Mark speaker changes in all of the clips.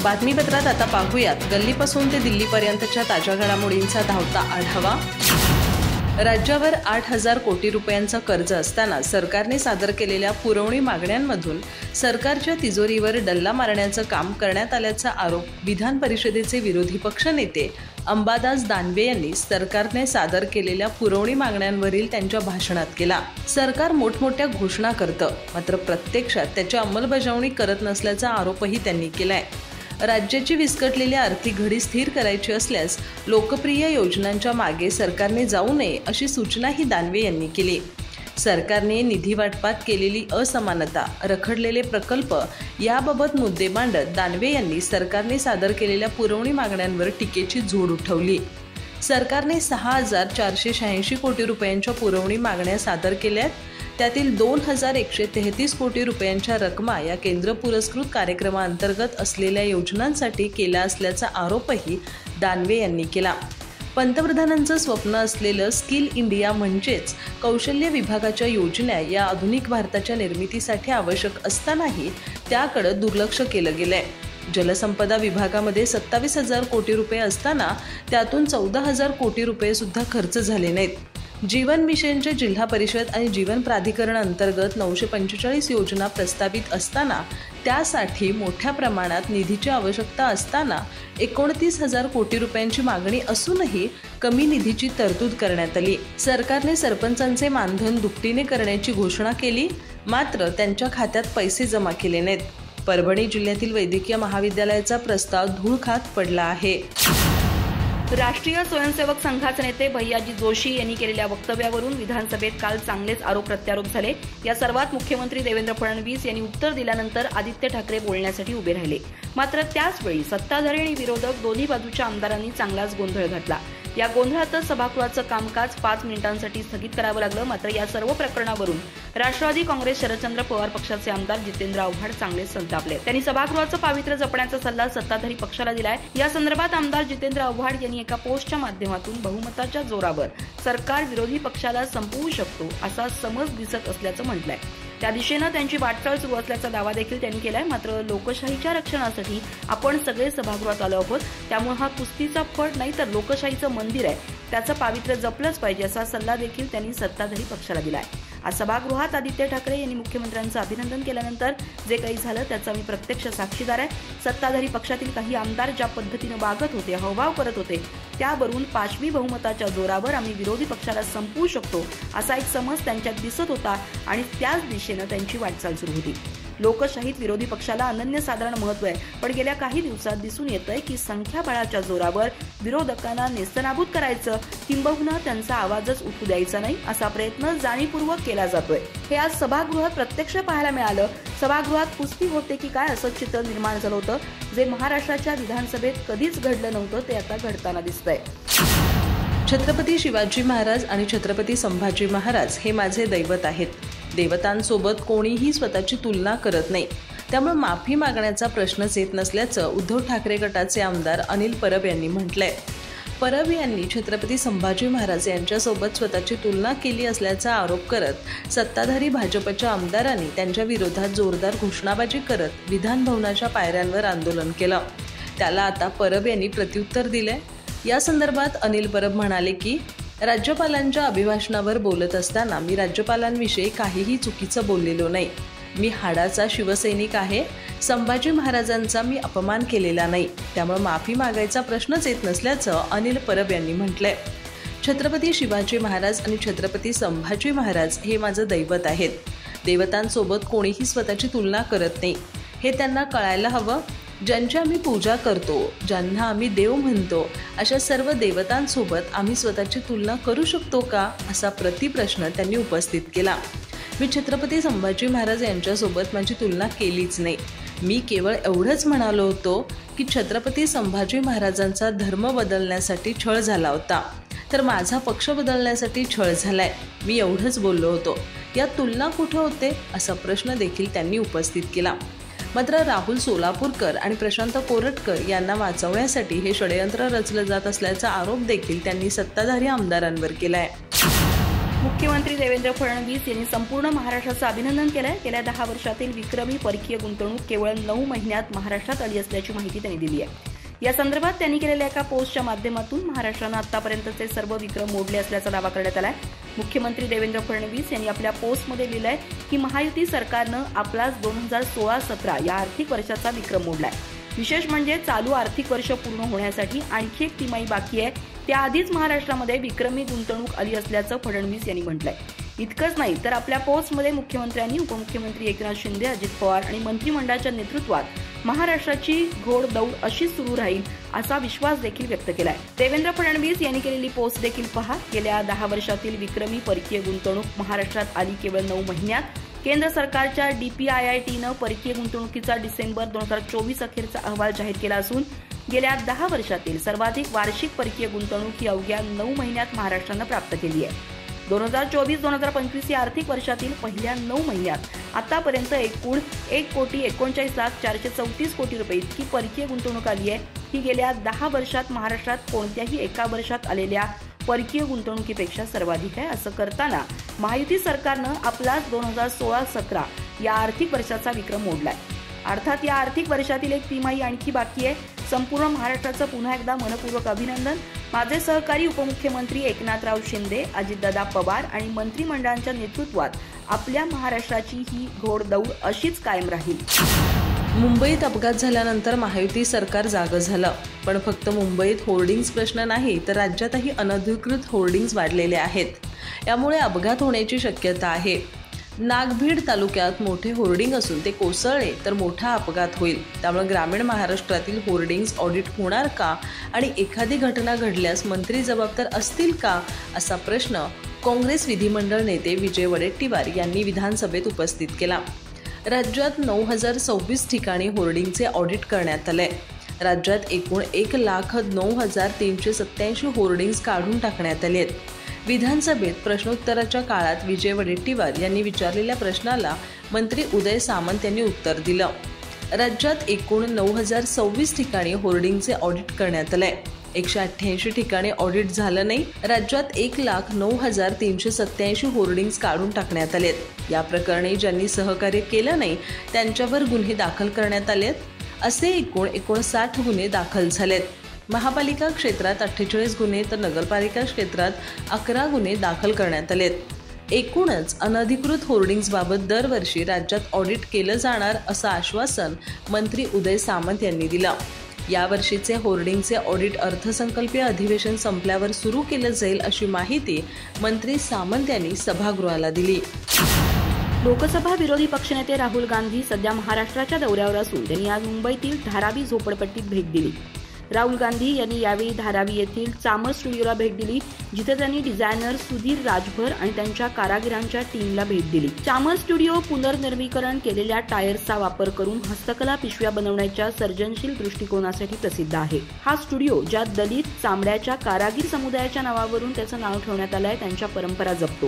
Speaker 1: बातमीपत्रात आता पाहूयात गल्लीपासून ते दिल्लीपर्यंतच्या ताज्या घडामोडींचा धावता आढावा। राज्यावर 8,000 कोटी रुपयांचं कर्ज असताना सरकारने सादर केलेल्या पुरवणी मागण्यांमधून सरकारच्या तिजोरीवर डल्ला मारण्याचं काम करण्यात आल्याचा आरोप विधान परिषदेचे विरोधी पक्षनेते अंबादास दानवे यांनी सरकारने सादर केलेल्या पुरवणी मागण्यांवरील त्यांच्या भाषणात केला। सरकार मोठमोठ्या घोषणा करतं, मात्र प्रत्यक्षात त्याची अंमलबजावणी करत नसल्याचा आरोपही त्यांनी केलाय। राज्याची विस्कटलेली आर्थिक घडी स्थिर करायची असल्यास लोकप्रिय योजनांच्या मागे सरकारने जाऊ नये अशी सूचनाही दानवे यांनी केली। सरकारने निधी वाटपात केलेली असमानता, रखडलेले प्रकल्प याबाबत मुद्दे मांडत दानवे यांनी सरकारने सादर केलेल्या पुरवणी मागण्यांवर टीकेची झोड उठवली। सरकारने 6,486 कोटी रुपयांच्या पुरवणी मागण्या सादर केल्यात, त्यातील 2,133 कोटी रुपयांच्या रकमा या केंद्र पुरस्कृत कार्यक्रमाअंतर्गत असलेल्या योजनांसाठी केला असल्याचा आरोपही दानवे यांनी केला। पंतप्रधानांचं स्वप्न असलेलं स्किल इंडिया म्हणजेच कौशल्य विभागाच्या योजना या आधुनिक भारताच्या निर्मितीसाठी आवश्यक असतानाही त्याकडे दुर्लक्ष केलं गेलंय। जलसंपदा विभागामध्ये 27,000 कोटी रुपये असताना त्यातून 14,000 कोटी रुपये सुद्धा खर्च झाले नाहीत। जीवन मिशनच्या जिल्हा परिषद आणि जीवन प्राधिकरण अंतर्गत 945 योजना प्रस्तावित असताना त्यासाठी मोठ्या प्रमाणात निधीची आवश्यकता असताना 29,000 कोटी रुपयांची मागणी असूनही कमी निधीची तरतूद करण्यात आली। सरकारने सरपंचांचे मानधन दुपटीने करण्याची घोषणा केली, मात्र त्यांच्या खात्यात पैसे जमा केले नाहीत। परभणी जिल्ह्यातील वैद्यकीय महाविद्यालयाचा प्रस्ताव धूळ खात पडला आहे।
Speaker 2: राष्ट्रीय स्वयंसेवक संघाचे नेते भैयाजी जोशी यांनी केलेल्या वक्तव्यावरून विधानसभेत काल चांगलेच आरोप प्रत्यारोप झाले। या सर्वात मुख्यमंत्री देवेंद्र फडणवीस यांनी उत्तर दिल्यानंतर आदित्य ठाकरे बोलण्यासाठी उभे राहिले, मात्र त्याच वेळी सत्ताधारी आणि विरोधक दोन्ही बाजूच्या आमदारांनी चांगलाच गोंधळ घातला। या गोंधळातच सभागृहाचं कामकाज 5 मिनिटांसाठी स्थगित करावं लागलं। मात्र या सर्व प्रकरणावरून राष्ट्रवादी काँग्रेस शरदचंद्र पवार पक्षाचे आमदार जितेंद्र आव्हाड चांगलेच संतापले। त्यांनी सभागृहाचं पावित्र्य जपण्याचा सल्ला सत्ताधारी पक्षाला दिलाय। या संदर्भात आमदार जितेंद्र आव्हाड यांनी एका पोस्टच्या माध्यमातून बहुमताच्या जोरावर सरकार विरोधी पक्षाला संपवू शकतो असा समज दिसत असल्याचं म्हटलंय। त्या दिशेनं त्यांची वाटचाल सुरू असल्याचा दावा देखील त्यांनी केलाय। मात्र लोकशाहीच्या रक्षणासाठी आपण सगळे सभागृहात आलो आहोत, त्यामुळे हा कुस्तीचा फड नाही तर लोकशाहीचं मंदिर आहे, त्याचं पावित्र्य जपलंच पाहिजे असा सल्ला देखील त्यांनी सत्ताधारी पक्षाला दिलाय। आज सभागृहात आदित्य ठाकरे यांनी मुख्यमंत्र्यांचं अभिनंदन केल्यानंतर जे काही झालं त्याचा मी प्रत्यक्ष साक्षीदार आहे। सत्ताधारी पक्षातील काही आमदार ज्या पद्धतीनं वागत होते, हावभाव करत होते, त्यावरून 5वी बहुमताच्या जोरावर आम्ही विरोधी पक्षाला संपवू शकतो असा एक समज त्यांच्यात दिसत होता आणि त्याच दिशेनं त्यांची वाटचाल सुरू होती। लोकशाहीत विरोधी पक्षाला अनन्यसाधारण महत्व आहे, पण गेल्या काही दिवसात दिसून येतंय की संख्याबळाच्या जोरावर विरोधकांना नेस्तनाबूत करायचं किंबहुना त्यांचा आवाजच उठू द्यायचा नाही असा प्रयत्न जाणीवपूर्वक केला जातोय। हे आज सभागृहात प्रत्यक्ष पाहायला मिळालं। सभागृहात कुस्ती होते की काय असं चित्र निर्माण झालं होतं, जे महाराष्ट्राच्या विधानसभेत कधीच घडलं नव्हतं ते आता घडताना दिसतंय।
Speaker 1: छत्रपती शिवाजी महाराज आणि छत्रपती संभाजी महाराज हे माझे दैवत आहेत। देवतांसोबत कोणीही स्वतःची तुलना करत नाही, त्यामुळे माफी मागण्याचा प्रश्नच येत नसल्याचं उद्धव ठाकरे गटाचे आमदार अनिल परब यांनी म्हटलंय। परब यांनी छत्रपती संभाजी महाराज यांच्यासोबत स्वतःची तुलना केली असल्याचा आरोप करत सत्ताधारी भाजपच्या आमदारांनी त्यांच्या विरोधात जोरदार घोषणाबाजी करत विधान भवनाच्या पायऱ्यांवर आंदोलन केलं। त्याला आता परब यांनी प्रत्युत्तर दिलंय। या संदर्भात अनिल परब म्हणाले की राज्यपालांच्या अभिभाषणावर बोलत असताना मी राज्यपालांविषयी काहीही चुकीचं बोललेलो नाही। मी हाडाचा शिवसैनिक आहे, संभाजी महाराजांचा मी अपमान केलेला नाही, त्यामुळे माफी मागायचा प्रश्नच येत नसल्याचं अनिल परब यांनी म्हटलंय। छत्रपती शिवाजी महाराज आणि छत्रपती संभाजी महाराज हे माझं दैवत आहेत। देवतांसोबत कोणीही स्वतःची तुलना करत नाही, हे त्यांना कळायला हवं। ज्यांची आम्ही पूजा करतो, ज्यांना आम्ही देव म्हणतो, अशा सर्व देवतांसोबत आम्ही स्वतःची तुलना करू शकतो का असा प्रतिप्रश्न त्यांनी उपस्थित केला। मी छत्रपती संभाजी महाराज यांच्यासोबत माझी तुलना केलीच नाही। मी केवळ एवढंच म्हणालो होतो की छत्रपती संभाजी महाराजांचा धर्म बदलण्यासाठी छळ झाला होता, तर माझा पक्ष बदलण्यासाठी छळ झालाय, मी एवढंच बोललो होतो। यात तुलना कुठं होते असा प्रश्न देखील त्यांनी उपस्थित केला। मात्र राहुल सोलापूरकर आणि प्रशांत कोरटकर यांना वाचवण्यासाठी हे षडयंत्र रचलं जात असल्याचा आरोप देखील त्यांनी सत्ताधारी आमदारांवर केलाय।
Speaker 2: मुख्यमंत्री देवेंद्र फडणवीस यांनी संपूर्ण महाराष्ट्राचं अभिनंदन केलंय। गेल्या 10 वर्षातील विक्रमी परकीय गुंतवणूक केवळ 9 महिन्यात महाराष्ट्रात आली असल्याची माहिती त्यांनी दिली आहे। या संदर्भात त्यांनी केलेल्या एका पोस्टच्या माध्यमातून महाराष्ट्रानं आतापर्यंतचे सर्व विक्रम मोडले असल्याचा दावा करण्यात आलाय। मुख्यमंत्री देवेंद्र फडणवीस यांनी आपल्या पोस्टमध्ये लिहिलंय की महायुती सरकारनं आपलाच 2016-17 या आर्थिक वर्षाचा विक्रम मोडलाय। विशेष म्हणजे चालू आर्थिक वर्ष पूर्ण होण्यासाठी आणखी एक तिमाही बाकी आहे, त्याआधीच महाराष्ट्रामध्ये विक्रमी गुंतवणूक आली असल्याचं फडणवीस यांनी म्हटलंय। इतकंच नाही तर आपल्या पोस्टमध्ये मुख्यमंत्र्यांनी उपमुख्यमंत्री एकनाथ शिंदे, अजित पवार आणि मंत्रिमंडळाच्या नेतृत्वात महाराष्ट्राची घोडदौड अशीच सुरू राहील असा विश्वास देखील व्यक्त केलाय। देवेंद्र फडणवीस यांनी केलेली पोस्ट देखील पहा। गेल्या 10 वर्षातील विक्रमी परकीय गुंतवणूक महाराष्ट्रात आली केवळ 9 महिन्यात। केंद्र सरकारच्या DPIITनं परकीय गुंतवणुकीचा डिसेंबर 2024 अखेरचा अहवाल जाहीर केला असून गेल्या 10 वर्षातील सर्वाधिक वार्षिक परकीय गुंतवणूक ही अवघ्या 9 महिन्यात महाराष्ट्रानं प्राप्त केली आहे। 2024-2025 या आर्थिक वर्षातील पहिल्या 9 महिन्यात आतापर्यंत एकूण 1,39,434 कोटी रुपये इतकी परकीय गुंतवणूक आली आहे। ही गेल्या 10 वर्षात महाराष्ट्रात कोणत्याही एका वर्षात आलेल्या परकीय गुंतवणुकीपेक्षा सर्वाधिक आहे। असं करताना महायुती सरकारनं आपलाच 2016-17 या आर्थिक वर्षाचा विक्रम मोडलाय। अर्थात या आर्थिक वर्षातील एक तिमाही आणखी बाकी आहे। संपूर्ण महाराष्ट्राचं पुन्हा एकदा मनपूर्वक अभिनंदन। माझे सहकारी उपमुख्यमंत्री एकनाथराव शिंदे, अजितदादा पवार आणि मंत्रिमंडळाच्या नेतृत्वात आपल्या महाराष्ट्राची ही घोडदौड अशीच कायम राहील।
Speaker 1: मुंबईत अपघात झाल्यानंतर महायुती सरकार जागं झालं, पण फक्त मुंबईत होर्डिंग्ज प्रश्न नाही तर राज्यातही अनधिकृत होर्डिंग्ज वाढलेले आहेत। यामुळे अपघात होण्याची शक्यता आहे। नागभीड तालुक्यात मोठे होर्डिंग असून ते कोसळले तर मोठा अपघात होईल। त्यामुळे ग्रामीण महाराष्ट्रातील होर्डिंग्ज ऑडिट होणार का आणि एखादी घटना घडल्यास मंत्री जबाबदार असतील का असा प्रश्न काँग्रेस विधिमंडळ नेते विजय वडेट्टीवार यांनी विधानसभेत उपस्थित केला। राज्यात 9,026 ठिकाणी होर्डिंगचे ऑडिट करण्यात आले। राज्यात एकूण 1,09,387 होर्डिंग्ज काढून टाकण्यात आले आहेत। विधानसभेत प्रश्नोत्तराच्या काळात विजय वडेट्टीवार यांनी विचारलेल्या प्रश्नाला मंत्री उदय सामंत यांनी उत्तर दिलं। राज्यात एकूण 9,026 ठिकाणी होर्डिंगचे ऑडिट करण्यात आले। 188 ठिकाणी ऑडिट झालं नाही। राज्यात 1,09,387 होर्डिंग्ज काढून टाकण्यात आलेत। या प्रकरणी ज्यांनी सहकार्य केलं नाही त्यांच्यावर गुन्हे दाखल करण्यात आलेत। असे एकूण 59 गुन्हे दाखल झालेत। महापालिका क्षेत्रात 48 गुन्हे तर नगरपालिका क्षेत्रात 11 गुन्हे दाखल करण्यात आलेत। एकूणच अनधिकृत होर्डिंग्जबाबत दरवर्षी राज्यात ऑडिट केलं जाणार असं आश्वासन मंत्री उदय सामंत यांनी दिलं। यावर्षीचे होर्डिंगचे ऑडिट अर्थसंकल्पीय अधिवेशन संपल्यावर सुरू केलं जाईल अशी माहिती मंत्री सामंत यांनी सभागृहाला दिली।
Speaker 2: लोकसभा विरोधी पक्षनेते राहुल गांधी सध्या महाराष्ट्राच्या दौऱ्यावर असून त्यांनी आज मुंबईतील धारावी झोपडपट्टीत भेट दिली। राहुल गांधी यांनी यावेळी धारावी येथील चामर स्टुडिओला भेट दिली, जिथे त्यांनी डिझायनर सुधीर राजभर आणि त्यांच्या कारागिरांच्या टीमला भेट दिली। चामर स्टुडिओ पुनर्नवीकरण केलेल्या टायर्सचा वापर करून हस्तकला पिशव्या बनवण्याच्या सर्जनशील दृष्टिकोनासाठी प्रसिद्ध आहे। हा स्टुडिओ ज्या दलित चामड्याच्या कारागीर समुदायाच्या नावावरून त्याचं नाव ठेवण्यात आलंय त्यांच्या परंपरा जपतो।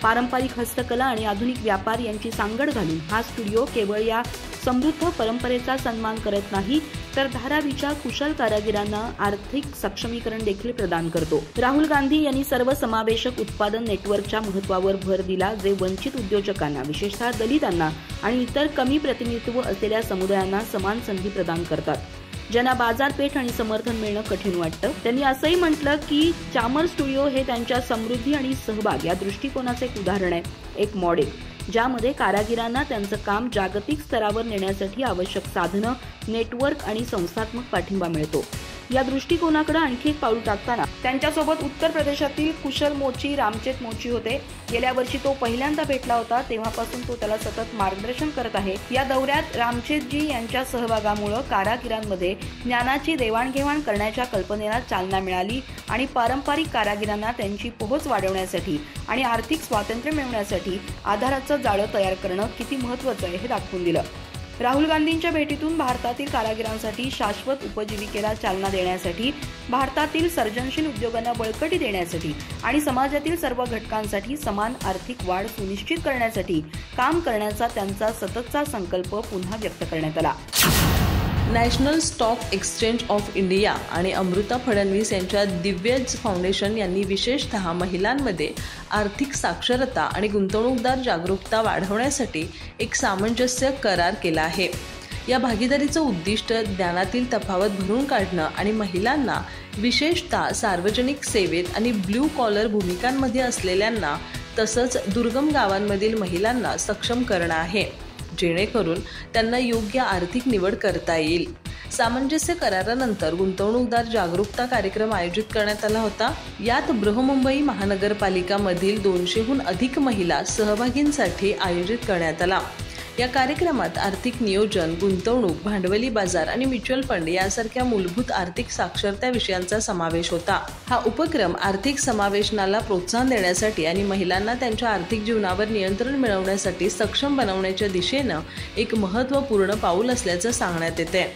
Speaker 2: पारंपरिक हस्तकला आणि आधुनिक व्यापार यांची सांगड घालून हा स्टुडिओ केवळ या समृद्ध परंपरेचा सन्मान करत नाही तर धारावीच्या कुशल कारागिरांना आर्थिक सक्षमीकरण देखील प्रदान करतो। राहुल गांधी यांनी सर्वसमावेशक उत्पादन नेटवर्कच्या महत्त्वावर भर दिला, जे वंचित उद्योजकांना, विशेषतः दलितांना आणि इतर कमी प्रतिनिधित्व असलेल्या समुदायांना समान संधी प्रदान करतात, ज्यांना बाजारपेठ आणि समर्थन मिळणं कठीण वाटतं। त्यांनी असंही म्हटलं की चामर स्टुडिओ हे त्यांच्या समृद्धी आणि सहभाग या दृष्टिकोनाचे एक उदाहरण आहे, एक मॉडेल ज्यामध्ये कारागिरांना त्यांचं काम जागतिक स्तरावर नेण्यासाठी आवश्यक साधनं, नेटवर्क आणि संस्थात्मक पाठिंबा मिळतो। या दृष्टिकोनाकडे आणखी एक पाऊल टाकताना त्यांच्यासोबत उत्तर प्रदेशातील कुशल मोची रामचेत मोची होते। गेल्या वर्षी तो पहिल्यांदा भेटला होता, तेव्हापासून तो त्याला सतत मार्गदर्शन करत आहे। या दौऱ्यात रामचेतजी यांच्या सहभागामुळे कारागिरांमध्ये ज्ञानाची देवाणघेवाण करण्याच्या कल्पनेला चालना मिळाली आणि पारंपरिक कारागिरांना त्यांची पोहोच वाढवण्यासाठी आणि आर्थिक स्वातंत्र्य मिळवण्यासाठी आधाराचं जाळं तयार करणं किती महत्त्वाचं आहे हे दाखवून दिलं। राहुल गांधींच्या भेटीतून भारतातील कारागिरांसाठी शाश्वत उपजीविकेला चालना देण्यासाठी, भारतातील सर्जनशील उद्योगांना बळकटी देण्यासाठी आणि समाजातील सर्व घटकांसाठी समान आर्थिक वाढ सुनिश्चित करण्यासाठी काम करण्याचा त्यांचा सततचा संकल्प पुन्हा व्यक्त करण्यात आला।
Speaker 1: National stock exchange of India आणि अमृता फडणवीस यांच्या दिव्यज फाउंडेशन यांनी विशेषतः महिलांमध्ये आर्थिक साक्षरता आणि गुंतवणूकदार जागरूकता वाढवण्यासाठी एक सामंजस्य करार केला आहे। या भागीदारीचं उद्दिष्ट ज्ञानातील तफावत भरून काढणं आणि महिलांना विशेषतः सार्वजनिक सेवेत आणि ब्लू कॉलर भूमिकांमध्ये असलेल्यांना तसंच दुर्गम गावांमधील महिलांना सक्षम करणं आहे, जेणेकरून त्यांना योग्य आर्थिक निवड करता येईल। सामंजस्य करारानंतर गुंतवणूकदार जागरूकता कार्यक्रम आयोजित करण्यात आला होता। यात बृहन्मुंबई महानगरपालिकामधील 200हून अधिक महिला सहभागींसाठी आयोजित करण्यात आला। या कार्यक्रमात आर्थिक नियोजन, गुंतवणूक, भांडवली बाजार आणि म्युच्युअल फंड यासारख्या मूलभूत आर्थिक साक्षरता विषयांचा समावेश होता। हा उपक्रम आर्थिक समावेशनाला प्रोत्साहन देण्यासाठी आणि महिलांना त्यांच्या आर्थिक जीवनावर नियंत्रण मिळवण्यासाठी सक्षम बनवण्याच्या दिशेनं एक महत्त्वपूर्ण पाऊल असल्याचं सांगण्यात येते।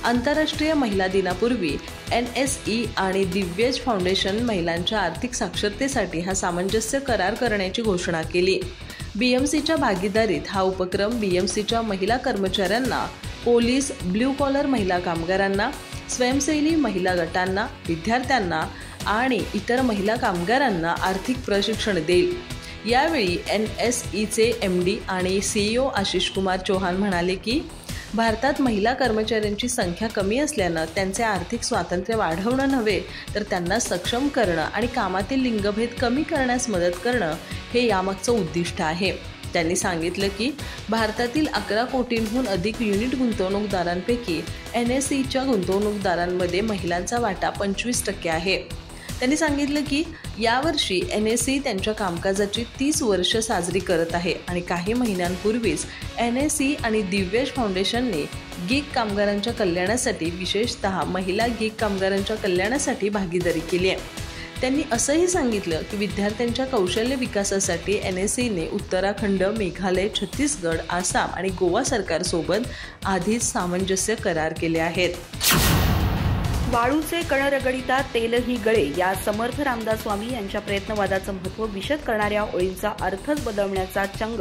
Speaker 1: आंतरराष्ट्रीय महिला दिनापूर्वी NSE आणि दिव्यज फाउंडेशन महिलांच्या आर्थिक साक्षरतेसाठी हा सामंजस्य करार करण्याची घोषणा केली। BMCच्या भागीदारीत हा उपक्रम BMCच्या महिला कर्मचाऱ्यांना, पोलीस, ब्ल्यू कॉलर महिला कामगारांना, स्वयंसेवी महिला गटांना, विद्यार्थ्यांना आणि इतर महिला कामगारांना आर्थिक प्रशिक्षण देईल। यावेळी NSEचे MD आणि CEO आशिष कुमार चौहान म्हणाले की भारतात महिला कर्मचाऱ्यांची संख्या कमी असल्यानं त्यांचे आर्थिक स्वातंत्र्य वाढवणं नव्हे तर त्यांना सक्षम करणं आणि कामातील लिंगभेद कमी करण्यास मदत करणं हे यामागचं उद्दिष्ट आहे। त्यांनी सांगितलं की भारतातील 11 कोटींहून अधिक युनिट गुंतवणूकदारांपैकी NSEच्या गुंतवणूकदारांमध्ये महिलांचा वाटा 25% आहे। त्यांनी सांगितलं की यावर्षी NSE त्यांच्या कामकाजाची 30 वर्ष साजरी करत आहे आणि काही महिन्यांपूर्वीच NSE आणि दिव्यज फाउंडेशनने गीग कामगारांच्या कल्याणासाठी, विशेषतः महिला गीग कामगारांच्या कल्याणासाठी भागीदारी केली आहे। त्यांनी असंही सांगितलं की विद्यार्थ्यांच्या कौशल्य विकासासाठी NSEने उत्तराखंड, मेघालय, छत्तीसगड, आसाम आणि गोवा सरकारसोबत आधीच सामंजस्य करार केले आहेत।
Speaker 2: वाळूचे कण रगडिता तेलही गळे या समर्थ रामदास स्वामी यांच्या प्रयत्नवादाचं महत्त्व विशद करणाऱ्या ओळींचा अर्थच बदलण्याचा चंग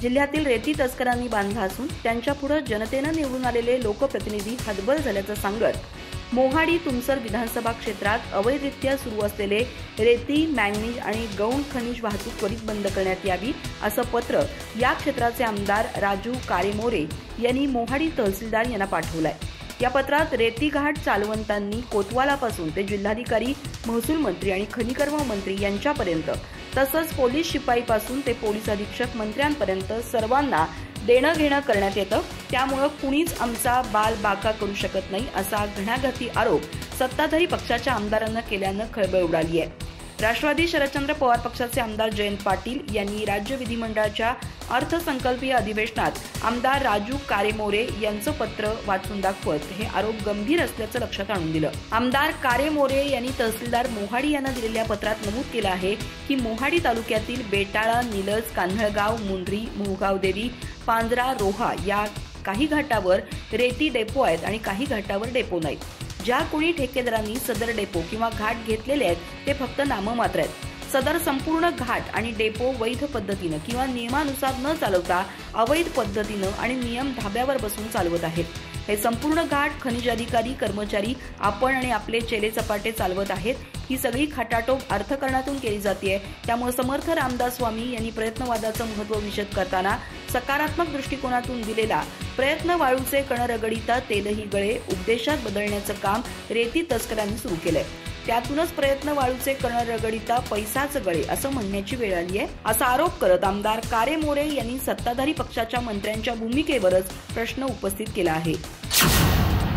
Speaker 2: जिल्ह्यातील रेती तस्करांनी बांधला असून त्यांच्यापुढे जनतेनं निवडून आलेले लोकप्रतिनिधी हतबल झाल्याचं सांगत मोहाडी तुमसर विधानसभा क्षेत्रात अवैधरित्या सुरू असलेले रेती, मॅंगनीज आणि गौण खनिज वाहतूक त्वरित बंद करण्यात यावी असं पत्र या क्षेत्राचे आमदार राजू कारेमोरे यांनी मोहाडी तहसीलदार यांना पाठवलंय। या पत्रात रेती घाट चालवंतांनी कोतवालापासून ते जिल्हाधिकारी, महसूल मंत्री आणि खनिकर्म मंत्री यांच्यापर्यंत तसंच पोलीस शिपाईपासून ते पोलीस अधीक्षक मंत्र्यांपर्यंत सर्वांना देणं घेणं करण्यात येतं, त्यामुळे कुणीच आमचा बाल बाका करू शकत नाही असा घणाघाती आरोप सत्ताधारी पक्षाच्या आमदारांना केल्यानं खळबळ उडाली आहे। राष्ट्रवादी शरदचंद्र पवार पक्षाचे आमदार जयंत पाटील यांनी राज्य विधिमंडळाच्या अर्थसंकल्पीय अधिवेशनात आमदार राजू कारेमोरे यांचं पत्र वाचून दाखवत हे आरोप गंभीर असल्याचं लक्षात आणून दिलं। आमदार कारेमोरे यांनी तहसीलदार मोहाडी यांना दिलेल्या पत्रात नमूद केलं आहे की मोहाडी तालुक्यातील बेटाळा, निलज, कान्हळगाव, मुंद्री, मुळगावदेवी, पांजरा, रोहा या काही घाटावर रेती डेपो आहेत आणि काही घाटावर डेपो नाहीत। ज्या कोणी ठेकेदारांनी सदर डेपो किंवा घाट घेतलेले आहेत ते फक्त नाममात्र आहेत। सदर संपूर्ण घाट आणि डेपो वैध पद्धतीनं किंवा नियमानुसार न चालवता अवैध पद्धतीनं आणि नियम धाब्यावर बसून चालवत आहेत। हे संपूर्ण घाट खनिज अधिकारी, कर्मचारी, आपण आणि आपले चेले चपाटे चालवत आहेत। ही सगळी खटाटोप अर्थकारणातून केली जाते। त्यामुळे समर्थ रामदास स्वामी यांनी प्रयत्नवादाचं महत्त्व विशद करताना सकारात्मक दृष्टिकोनातून दिलेला प्रयत्न वाळूचे कण रगडिता तेलही गळे उपदेशात बदलण्याचं काम रेती तस्करांनी सुरू केलंय। त्यातूनच प्रयत्न वाळूचे कण रगडिता पैसाच गळे असं म्हणण्याची वेळ आली आहे असा आरोप करत आमदार कारेमोरे यांनी सत्ताधारी पक्षाच्या मंत्र्यांच्या भूमिकेवरच प्रश्न उपस्थित केला आहे।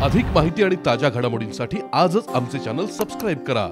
Speaker 3: अधिक माहिती आणि ताज्या घडामोडींसाठी आजच आमचे चॅनल सबस्क्राइब करा।